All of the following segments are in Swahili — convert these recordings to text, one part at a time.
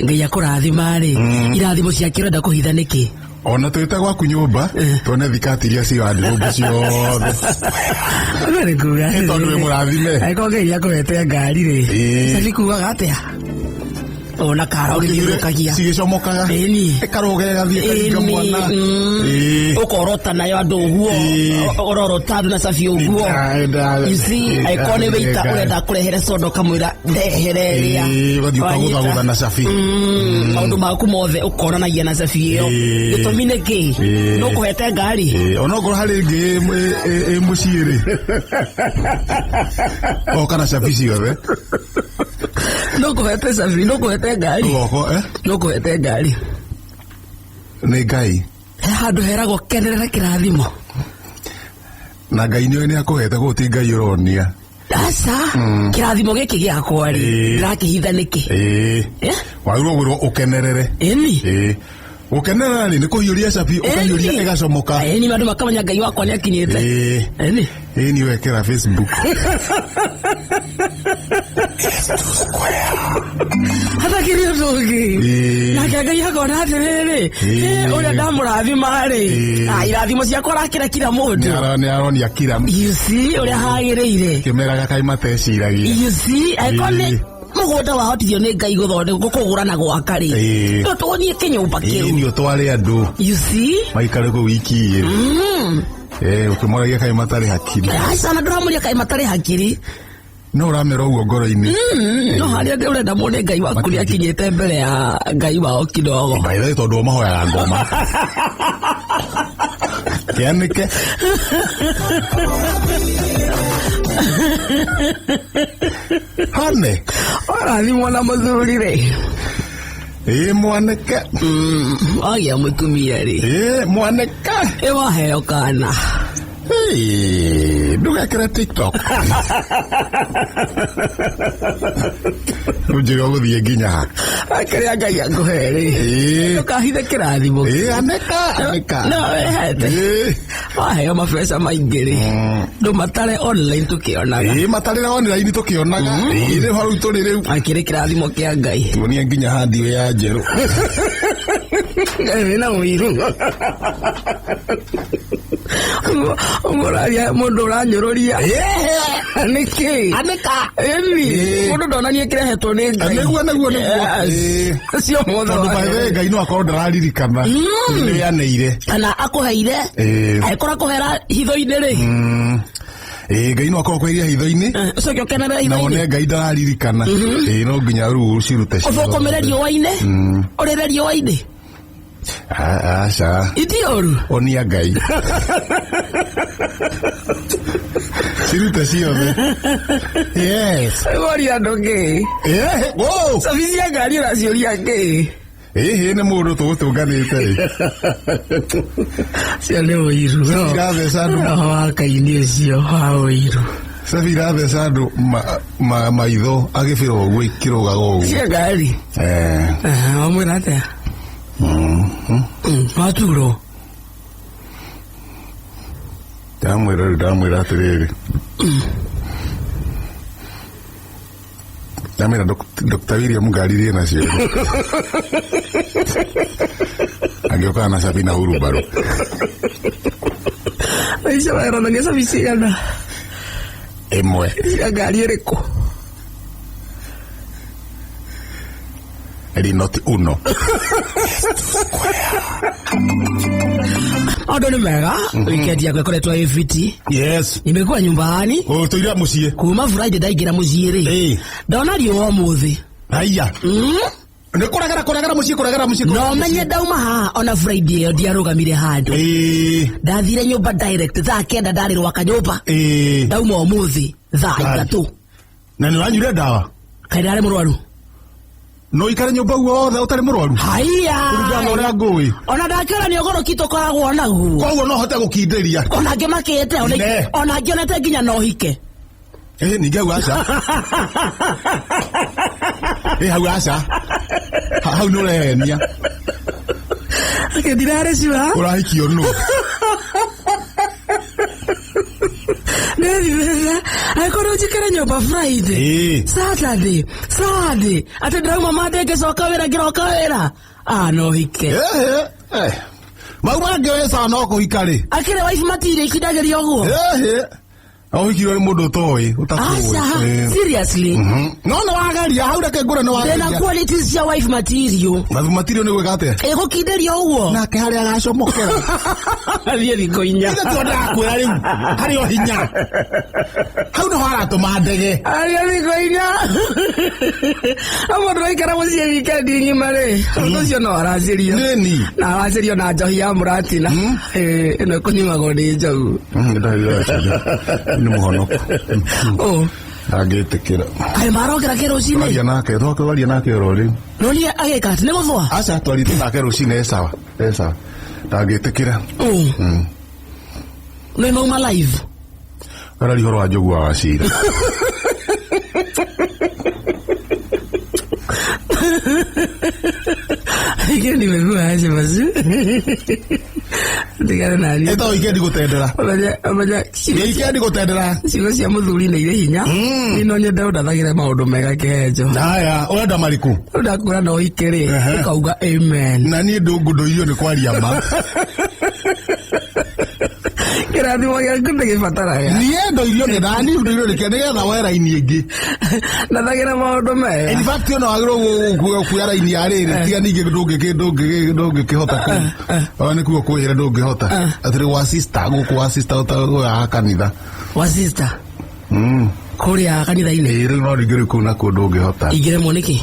ngai akurathima ri irathimo cia kirenda kuhitha niki ona twita gwaku nyumba tuone thikatiria cio andũ ciothe ngare kuga tondu we murathime aiko ngai akuhete ngari ri sabi kuga atia ona kara ugithirukagia cigicomokaga ikarogerera thie mwana ukorota nayo andu uguo ororota andu na sabi uguo isi aikone weita urenda kurehere sondo kamwira ndehereria wathi ukagutha na sabi maundu maku mothe ukoranagia na sabi iyo gitumine ki no kuhete ngari ona ngoro hari ngi muciiri okana sabi ciothe no kuhete sabi no kuhete ngari no kuhete ngari ni ngai handu heragwo kenerera kirathimo na ngai ni akuhete guti ngai uronia asa kirathimo giki giakwa ri ndakihitha niki wagirwo ukenerere eni ukenerera ni kuhiuria sabi ukahiuria igacomoka ni mandu makamanya ngai wakwa ni akinyite ni wekera Facebook hata kirio togi na ngai yakona atiriri uria ndamurathima ri irathimo ciakwa arakira kira mundu ni aronia kira you see uria hagiriire kimeraga kai mateciragia you see aikone mugunda wahotithio ni ngai guthonde gukugura na gwaka ri tutonie kinyumba kiu ni utware andu you see maikare ku wiki ukimoragia kai matari hakiri sana nduramuria kai matari hakiri no uramera uguo ngoro-ini no haria ndi urenda muone ngai waku ni akinyite mbere ya ngai wao kidogo baitha tondu umahoyaga ngoma kianike hane arathimwo na muthuri ri mwanake agia mutumia ri mwanake waheo kana ndugekere TikTok nujira guthie nginya akiria ngai akuhere ndukahithe kirathimo aneka no wehete waheo mabesa maingi ri ndumatare online tukionaga matarire online tukionaga riu haru turi riu akiri kirathimo kia ngai tuonie nginya handi ya njeru ngai na wiru Muraria mundu uranyururia niki aneka mundu ndonanie kirehetwo ni ngai neguo cio mothe bae ngai no akorwo ndararirikana rianeire kana akuheire aikora kuhera hitho-ini ri ngai no akorwo kwiria hitho-ini ucoke ukenere hitho-ini na one ngai ndararirikana no nginya riu cirute ucokomere riũa-ini urire riũa-ini aca itioru onia ngai cirute ciothe woria andu ngi sabi cia ngari ũraciũria ngi nĩ mũndũ tũgũtũnganĩte cio nĩ ũiru iratheca andũ wakaini ũcio wa ũiru sabi iratheca andũ maitho agĩbĩra ũguo ikĩrũgaga ũguo cia ngari wamwĩra atĩa waturo ndamwĩra atĩrĩrĩ ndamwĩra Dr. William ngaririe nacio agĩũkaga na sabi na hurubaru aica waĩranagia sabi cigana ĩmwe cia ngari ĩrĩkũ not uno Ondo ni mega weekend yako ikoretwo ifiti yes nimekuwa nyumbani tuira mucie kuma Friday ndaingira mucie ri ndona riũa muthi aya ne kuragara mucie no menye ndauma ha ona Friday yo ndiarugamire handu ndathire nyumba direct thaa kenda ndari rwaka nyumba ndauma umuthi thaa 3 na ni wanyure ndawa kai ndari murwaru no ikare nyumba guothe utari murwaru haiya urugana uria ngui ona ndakira ni ogoro kito koragwo naguo koguo no hote gukinderia ona ngimakite ona ngionete nginya no hike ninge aca hau aca hau no rehenia ndirare ciwa urahikio no Neza. Aikono jikera nyoba Friday. Saturday. Ate drama madeke soka wera giroka wera. No hike. Mauma ngeweza no kuhikari. Akire wife matire ikidageri oguo. Hikiro ni mundu toyi utakuwe. Seriously? No wagaria hau reke ngure no wagaria. Then qualities ya wife material. Wife material ni gweka atia? Ego kideria uguo. Na ke hari agacomokera. Thie thiko inya. Ite tonda kwira riu. Hari o hinya. Hau no haratuma ndege. Thie thiko inya. Amo ndwaikara mucie weekend ngima ri. Ucio no aracirio. Nini? Na aracirio na njohi ya muratina. Ino kunyumago ni njogu. Ni muhonoko. Agetekera. Ai marokera kero cine. Waria nake, thoke waria nake rori. Noni ageka ati ne muthwa. Acha twarite nake rucine sawa. Sawa. Ndagetekera. No mauma live. Arari horo ajogu wa wacira. Ikeni megua aje mazu. Ndigara nani. Eto ikendi gutendera. Amaja. Ikendi gutendera. Cigo cia muthuri na ire hinya. Ni no nyenda udathagira maundu mega kejo. Haya, urenda mariku. Ndakura no ikere. Ukauga amen. Na ni ndungundo iyo ni kwaria ma. Kirathimo gĩaku nĩgĩbataraga. Niĩ ndo irio nĩ ndani ndo irio nĩkĩo nĩgetha woe raini ĩngĩ. Ndathagĩra maũndũ mega. In fact ona wagĩrĩirwo kuoya raini ya rĩrĩ tiga ningĩ ndũngĩkĩhota kũu. Ona nĩ kuo kwĩhĩra ndũngĩhota. Atĩrĩ wa sister gũkũ wa sister ũtagoya kanitha. Wa sister. Kũrĩa kanitha-inĩ. Rĩu no rĩngĩ kũu na kũndũ ndũngĩhota. Ingĩremwo nĩkĩ?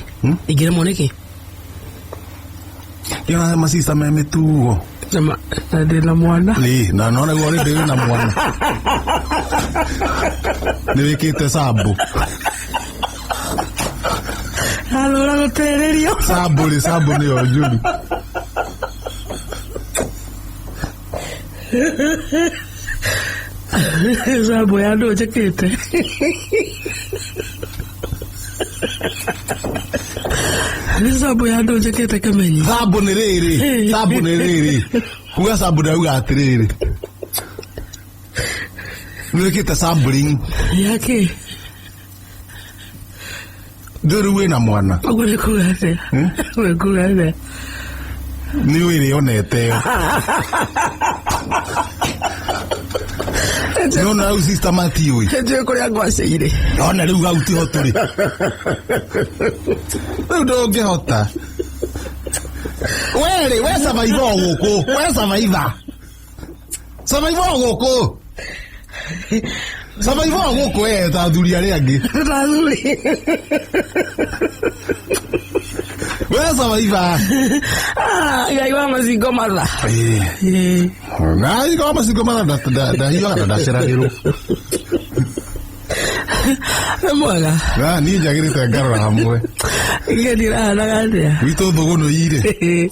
Ingĩremwo nĩkĩ? Yona masista me mĩtugo. Ndĩna mwana. Na nona guo rĩ na mwana. Nĩ wĩkĩte sambu. Alora gũtererio. Sambu nĩyo njũru. Sambu ya andũ njĩkĩte. Sambu ya andũ njĩkĩte Kamenyi. Sambu nĩ rĩrĩ. Kuga sambu ndauga atĩrĩrĩ. Nĩwĩkĩte sampling. Yake. Ndũrĩ wĩna mwana. Ũguo nĩ kuga atĩa? Nĩ kuga atĩa? Nĩ wĩrĩonete. Nona rĩu sister matiũĩ. Njũĩ kũrĩa ngwacĩire. Ona rĩu hau tiho tũrĩ. Rĩu ndũngĩhota. We survivor gũkũ. We survivor. Survivor gũkũ. Survivor gũkũ ta athuri arĩa angĩ. We survivor. Ngai wa macingo matha. Ngai wa macingo matha ndahiũhaga ndaceragĩrwo. Mwega. Niĩ njagĩrĩte ngarora hamwe. Ndirahanaga atĩa. Witũ thũgũnũ-irĩ.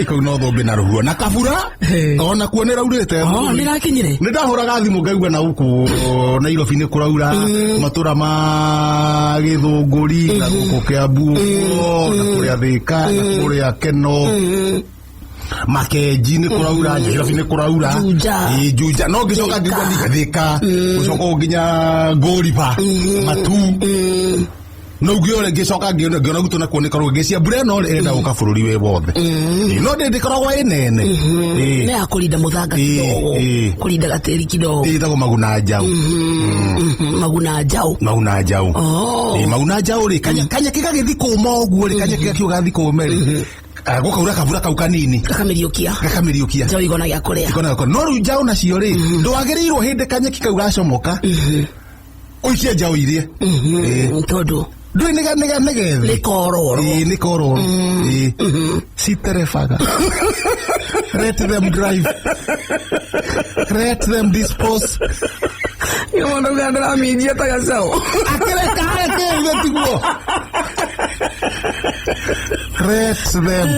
Kau no thũmbĩ na rũhuo na kabura. Ona kuo nĩ raurĩte. Nĩrakinyire. Nĩ ndahũraga thimũ ngaigua na gũkũ Nairobi nĩ kũraura. Matũra ma Gĩthũngũri na gũkũ Kĩambu na kũrĩa Thĩka na kũrĩa Keno. Makenji nĩ kũraura, Nairobi nĩ kũraura. Juja. No ngĩcoka ngĩigua nginya Thĩka. Gũcoka nginya Ngũriba. Matu. No ngĩore ngĩcoka ngĩona gũtũ na kuoneka rũgĩcia mbura ĩno ĩrenda gũka bũrũri wĩ wothe. No ndĩkoragwo ĩ nene. Nĩ ya kũrinda mũthanga kidogo. Kũrinda gatĩri kidogo. Ĩtagwo Maguna Njaũ. Maguna Njaũ. Maguna Njaũ. Maguna Njaũ rĩ kanyeki gagĩthi kũũma ũguo rĩ kanyeki gakiuga gathi kũũme rĩ. Gũkaura kabura kau kanini. Gakamĩriũkia. Njaũ igona gĩa kũrĩa. No rĩu njaũ nacio rĩ ndwagĩrĩirwo hĩndĩ kanyeki kau gacomoka. Ũikie njaũ irie. Tondũ ndũĩ nĩgethe. Nĩ kororo. Nĩ kororo. Citerebaga. Let them drive. Let them dispose. Mũndũ gandara minjia ta gacaũ. Akĩreka ũguo tiguo. Let them.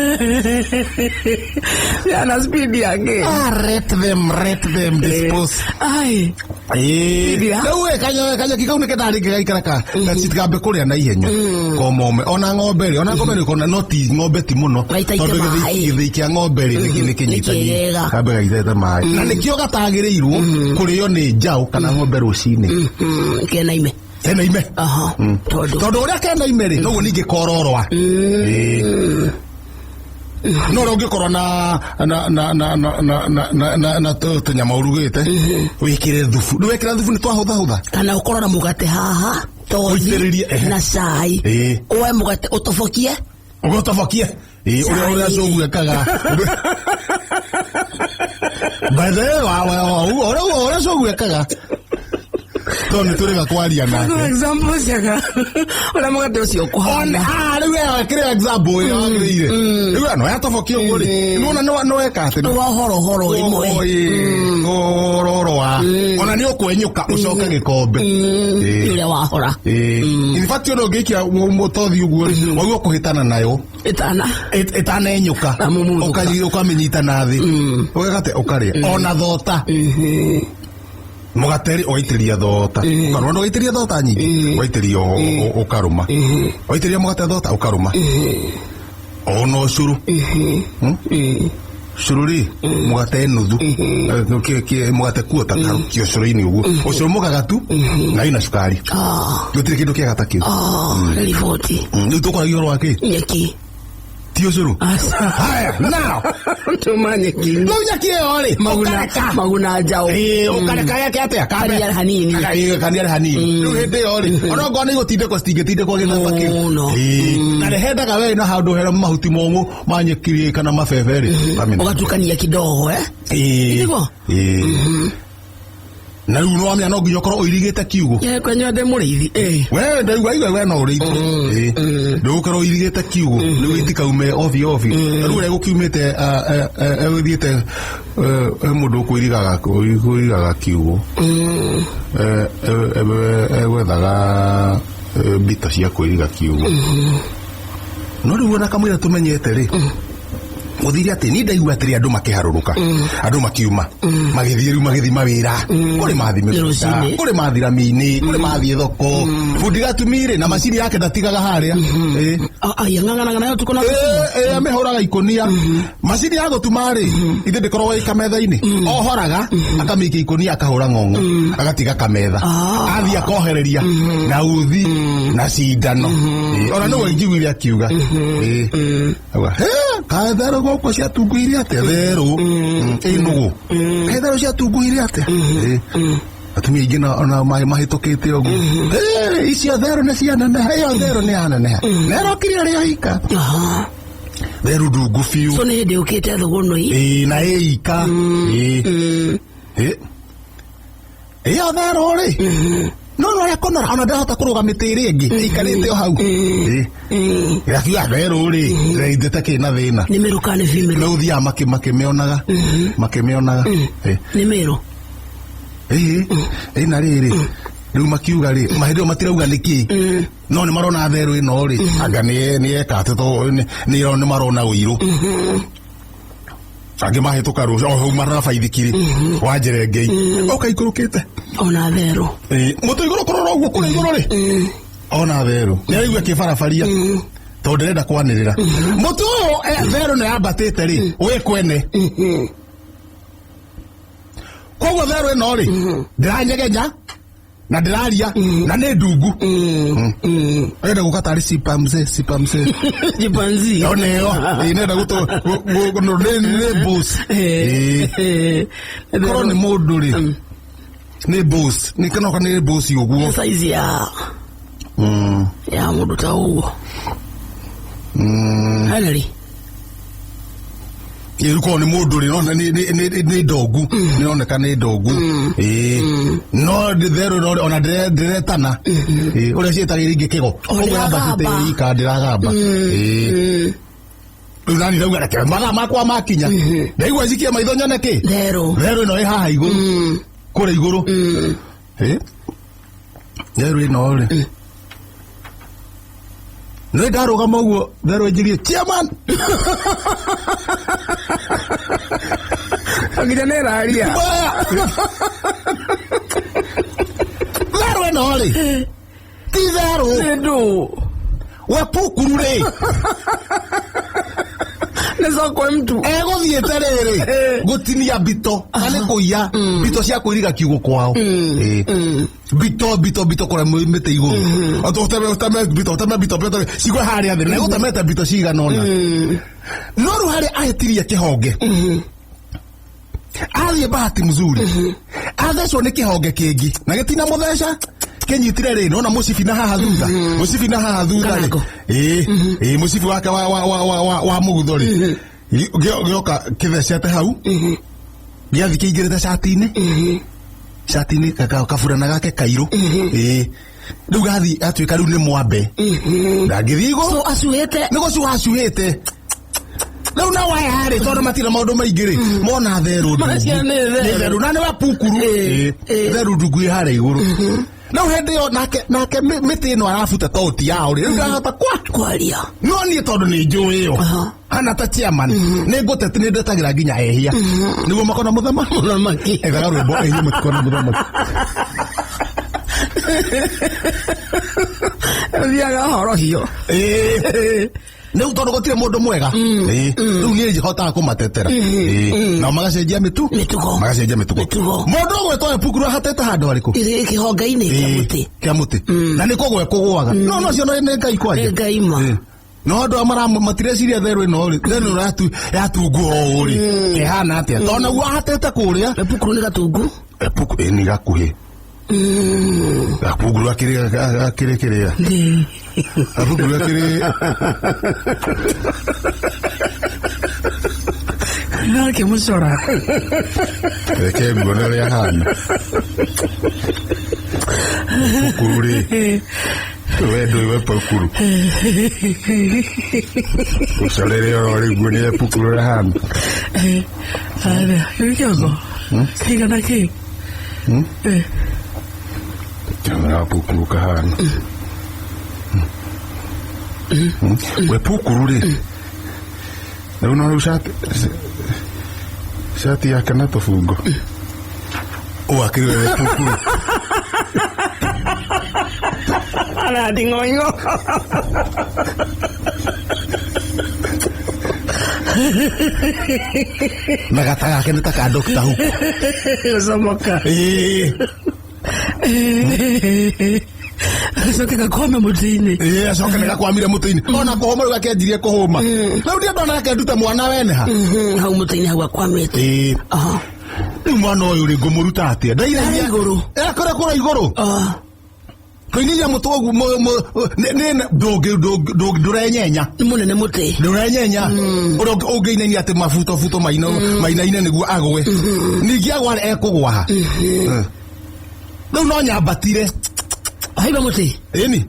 Yana speed yake. Let them dispose. Ai. Nawe kanya kikau nä ketharä ngä gaikaraka na citigambe kå rä a na ihenya komome ona ng'ombe rä kona no ti ng'ombe ti må no tondå gä thä kä a ng'ombe rä nä kä nyitanie gambe gaitete maä na nä kä o gatagä rä irwo kå rä o nä njaå kana ng'ombe rå cinä kena ime tondå å rä a kena ime rä noguo ningä kororoa no rä å ngä korwo na tå nyama å rugä te wä kä re thubu nä wekä ra thubu nä twahå kana å korwo na må gate haha tothi na cai oe må gate å tobokie å rä a cogu ekaga bathe å rä a cogu ekaga tondå nä tå rä ga kwaria nake å må gate å cio kå hana rä u kä rä example ä wagä rä ire rä u no yatobokia å guo rä nona no weka atä horohoro roroa ona nä å kwenyå ka å coke gä kombe å rä a wahora ibati å no ngä ikia må tothi å guo rä wagua kå hä tana nayo ä tanenyå ka å kamä nyita na thä å gagate å karä a ona thota må gateri å ria thota karå na å ria thota nyingä å ria å karå ma å ria må gate thota å karå ma ona å curu curu rä må gate nuthu må gate kuota kä å curu inä å guo å curu må gagatu na ina cukari gå tirä kä ndå kä agata kä u rä u tå koragio å rwakä nyeki ti å curu haya now tumanye kingi no nyeki ĩyo rĩ maguna njau ũkareka yake atĩa kaniarĩ hanini rĩu hĩndĩ ĩyo rĩ ona ngorwo nĩ igũtindĩkwo citingĩtindĩkwo gĩthemba kĩu na nĩhendaga we na handũ hena mahuti momũ ma nyeki rĩ kana mabebe rĩ ũgatukania kidogo na rĩu nĩwamenya no nginya ũkorwo ũirigĩte kiugũ kwenya ndĩ mũrĩithi we ndaigua we no ũrĩithi ndũgũkorwo ũirigĩte kiugũ nĩguo itikaume obi rĩu ũrĩa gũkiumĩte egũthiĩte mũndũ ũkũirigaga kiugũ egwethaga mbito cia kwĩriga kiugũ no rĩu ona kamũira tũmenyete rĩ muthiri ati ni ndaigua atiri andu makiharuruka andu makiuma magithie riu magithi mawira kuri mathi kuri mathira mini kuri mathi thoko fundi gatumire na macini yake ndatigaga haria ngangana nayo tukona amehoraga ikonia macini ya gutuma ri ithe ndikorwo ĩ kametha-ini ohoraga akamĩikia ikonia akahura ng'ong'o agatiga kametha athi akohereria na uthi na cindano ona no ngiguire akiuga kathero goko cia tunguire atia therũ ĩnũgũ kathero cia tunguire atia atumia aingĩ ona mahĩtũkĩte ũguo icio therũ nĩ cianeneha ĩyo therũ nĩ yaneneha na ĩrokire arĩa ika therũ ndungu biũ so nĩ hĩndĩ ũkĩte thũgũnũ na ĩika ĩyo therũ rĩ no ya konora ona ndahota kurugamita iri ngi ikarite o hau yakiga therũ rĩ reithete kĩna thĩna nĩ mĩrũ kana nĩ bimĩrũ no ũthiaga makĩmĩonaga nĩ mĩrũ na rĩrĩ rĩu makiuga rĩ mahĩndĩ matirauga nĩkĩ no nĩ marona therũ ĩno rĩ anga nĩ ekate nĩ marona ũirũ angĩ mahĩtũka rũciũ o hau marana baithikiri wa njerengei ũkaikũrũkĩte ona therũ mũtũ igũrũ kũrora ũguo kũrĩa igũrũ rĩ ona therũ nĩ araigua kĩbarabaria tondũ ndĩrenda kwanĩrĩra mũtũ ũyũ therũ nĩ yambatĩte rĩ wĩ kwene koguo therũ ĩno rĩ ndĩranyegenya na ndĩraria na nĩ ndungu enda gũka tarĩ chimpanzee ona ĩyo nenda nĩ boss korwo nĩ mũndũ rĩ nĩ boss nĩ kanoka nĩ boss ũguo size ya mũndũ ta ũguo Henry Yeruko ni mũndũ rĩ no nĩ ndongu nĩ oneka nĩ ndongu no therũ no ona ndiretana ũrĩa ciĩtagĩra ingĩ kĩgo ũguo yambatĩte ika ndiragamba rĩu nani ndauga reke mathaa makwa makinya ndaigua cikia maitho nyone kĩ therũ ĩno ĩ haha igũrũ kũrĩa igũrũ therũ ĩno rĩ nĩ ndarũgama ũguo therũ ĩnjirie chairman nginya nĩ raria Nori. Tizero. We pukuru re. Nesa kwa mtu. Ego thieterere. Gutinia bito. Ane kuia. Bito cia kuiriga kiugo kwao. Bito kora mwimete iguru. Otame bito. Sigwe haria thene. Ego tameta bito ciga nona. Noru haria ahetiria kihonge. Athie bahati mzuri. Athecwo ni kihonge kingi. Na gitina mutheca. Kenyitire ri nona musibi na haha thutha. Musibi na haha thutha ri. Musibi wake wa muguthori. Gioka kithecete hau. Giathi kiingirite shati-ini. Shati-ini kafurana gake kairu. Riu gathi atuika riu ni mwambe. Ndangithigo. So acuhite. Nigo cu acuhite. Riu na waya hari tondu matira maundu maingiri. Mona theru. Theru na ni wa pukuru. Theru ndungu ihare iguru. No hende yo nake miti ino arafuta toti yao ri ndahota kwaria no ni tondu ni njui yo ana ta chairman ni ngutete ni ndetagira nginya ehia niguo makona muthamaki ega rwimbo ehia makona muthamaki thiaga horo hiyo Neu tondu gutire mundu mwega riu ni njihotaga kumatetera na magacenjia mitugo mundu gwetwa pukuru ahatete handu ariku kihonge-ini kia muti na niko gwe kugwaga no cio ni ngai kwanja ngai ma no andu amara matireciria theru ino ri thenu yatungu o ri ihana atia tona gwa ahatete kuria pukuru ni gatungu pukuru ni gakuhi Pukuru akiri kiria. Pukuru akiri. Na ke musora. Ke mbona ya hana. Pukuru ri. Wewe pukuru. Usalere ori gune pukuru ya hana. Ara, yego. Kiga na ki. Jangan pukuru kahana. We pukuru ri. Na una usate. Shati ya kanato fungo. O akiri we pukuru. Ala dingonyo. Nakataka kene takadokta huko. Samoka. Soke gakome mutini. Soke gakwamire mutini. Ona kuhoma ru gakenjirie kuhuma. Na ndia ndona gakenduta mwana wene ha. Hau mutini hau akwamite. Ni mwana uyu ri ngumuruta atia. Ndaira iguru. Akora kura iguru. Kwenye mutogu ne ndurenyenya. Munene muti. Ndurenyenya. Ogeine ni ate mafuto maina ine niguo agwe. Ningi agware ekugwa ha. Riu no nyambatire. Haiba muti. Eni.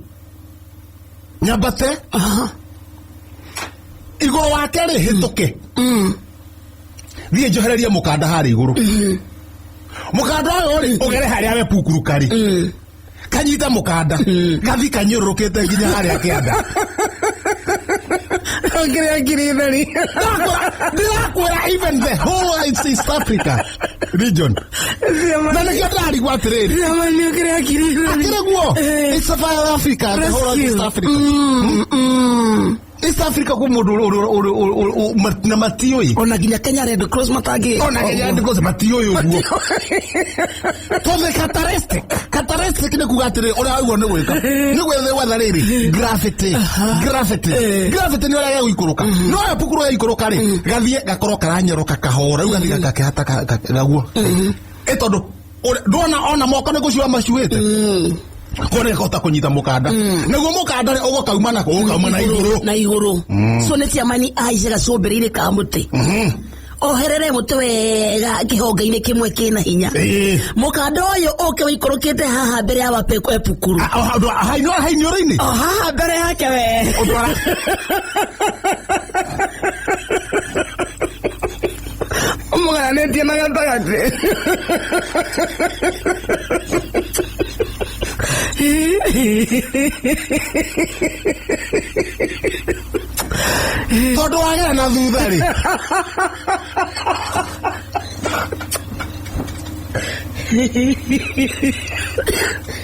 Nyambate. Iguru wake ri hituke. Thie njohererie mukanda hari iguru. Mukanda uyu ri ugere haria we pukuru kari. Kanyita mukanda. Kathi kanyurukite nginya haria kianda. Kiri. Ndirakwira even the whole East Africa region. Nani kiandari kwa trade. Jamani kiri. Akire guo. It's a South Africa, the whole of East Africa. East Africa kumudu na matioi. Ona ginya Kenya Red Cross matagi. Ona Kenya Red Cross matioi guo. Tome Kataristic ne kugatire ora ugo ne weka. Ni gwethe wathariri. Graffiti ni ora ya guikuruka. No ya pukuru ya ikuruka ri. Gathie gakoroka ranyoroka kahora. Ugathi gakahata gaguo. Etondo ona moko ne guciwa macuite. Kone kota kunyita mukanda. Naguo mukanda ugo kauma na iguru. So ne tiamani aize gacoberire ka muti. Oherere muti wega kihonge-ini kimwe kina hinya. Mukanda uyu uke wikorokete haha mbere ya wapeko epukuru. Hainyo-ini. Haha mbere yake we. Omugana netie na gatagati. Tondu wagera na thutha ri.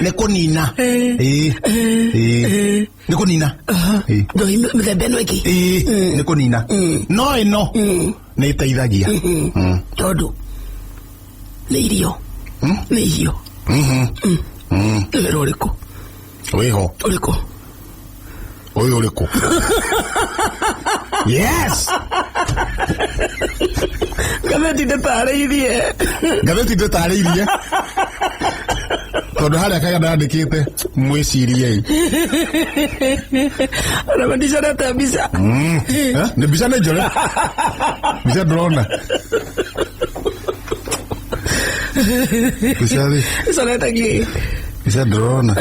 nä kå nina nä kå nina mĩthemba ĩno ĩngĩ nä kå nina no ĩno nä ĩteithagia tondũ nĩ irio nĩ irio nĩ wĩra ũrĩkũ wĩho ũrĩkũ ũyũ ũrĩkũ yes ngathĩti ndĩtarĩirie tondũ harĩa kaga ndandĩkĩte mwĩciriei ona mandicorete mbica nĩ mbica nĩ njore mbica ndũrona icorete ngĩ mbica ndũrona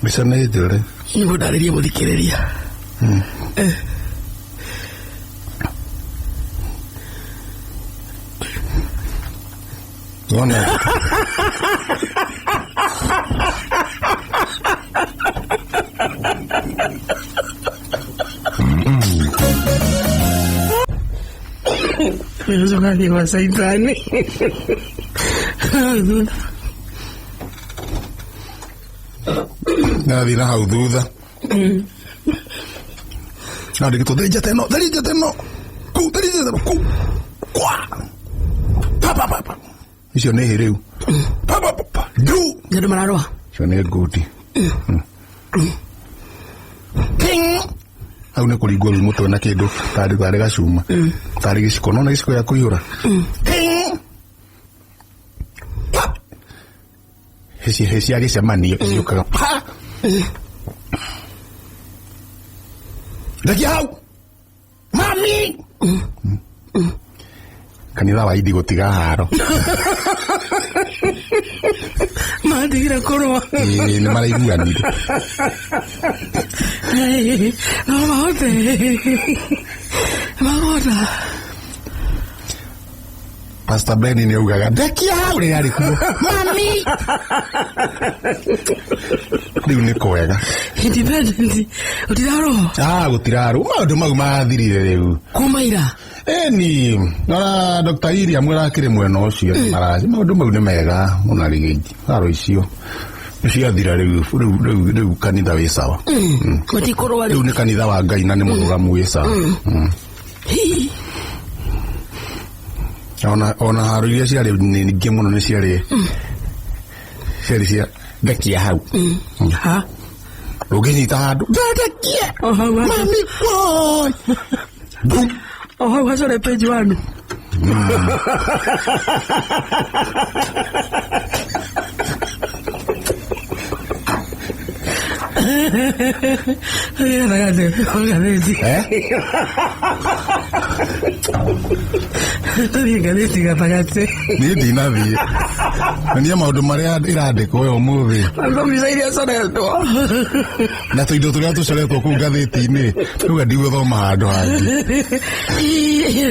mbica nĩ njore nĩguo ndarĩrie mũthikĩrĩria Wona Nilizokani kwa saitani nathi na hau thutha nandĩkĩtwo thenja teno kuu kwa pa icio nĩ hĩ rĩu ndu andũ mararũa icio nĩ ngundi hau nĩ kũringwo rĩu mũtwe na kĩndũ tarĩ gacuma tarĩ gĩciko nona gĩciko ya kũihũra hĩ cia gĩcemanio ciũkaga ndekia hau mami kanitha wa idi gũtiga haro matigire kũrũa nĩ maraiguanire no mahota Pastor Benny nĩ augaga ndekia hau rĩrĩa arĩ kuo mami rĩu nĩ kwega independent ũtirarũa gũtirarũ maũndũ mau mathirire rĩu kumaira ni na Dr. Iri amwĩrakĩrĩ mwena ũcio maraci maũndũ mau nĩ mega mũna rĩgĩji haro icio ciathira rĩu kanitha wĩ sawa rĩu nĩ kanitha wa Ngai na nĩ mũrũgamu wĩ sawa ona haro iria ciarĩ nyingĩ mũno nĩ ciarĩ cia ndekia hau rũngĩnyita handũ ndekia mami hau hacore page 1 Gathĩti gatagatĩ niĩ ndinathiĩ na nĩ maũndũ marĩa ĩrandĩkwo yo ũmũthĩ mbica iria coretwo na tũindo tũrĩa tũcoretwo kũu ngathĩti-inĩ rĩu ndigũthoma handũ hangĩ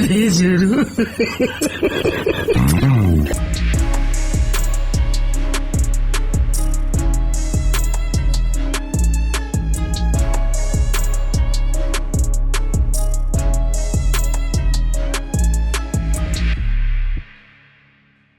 nĩ njũru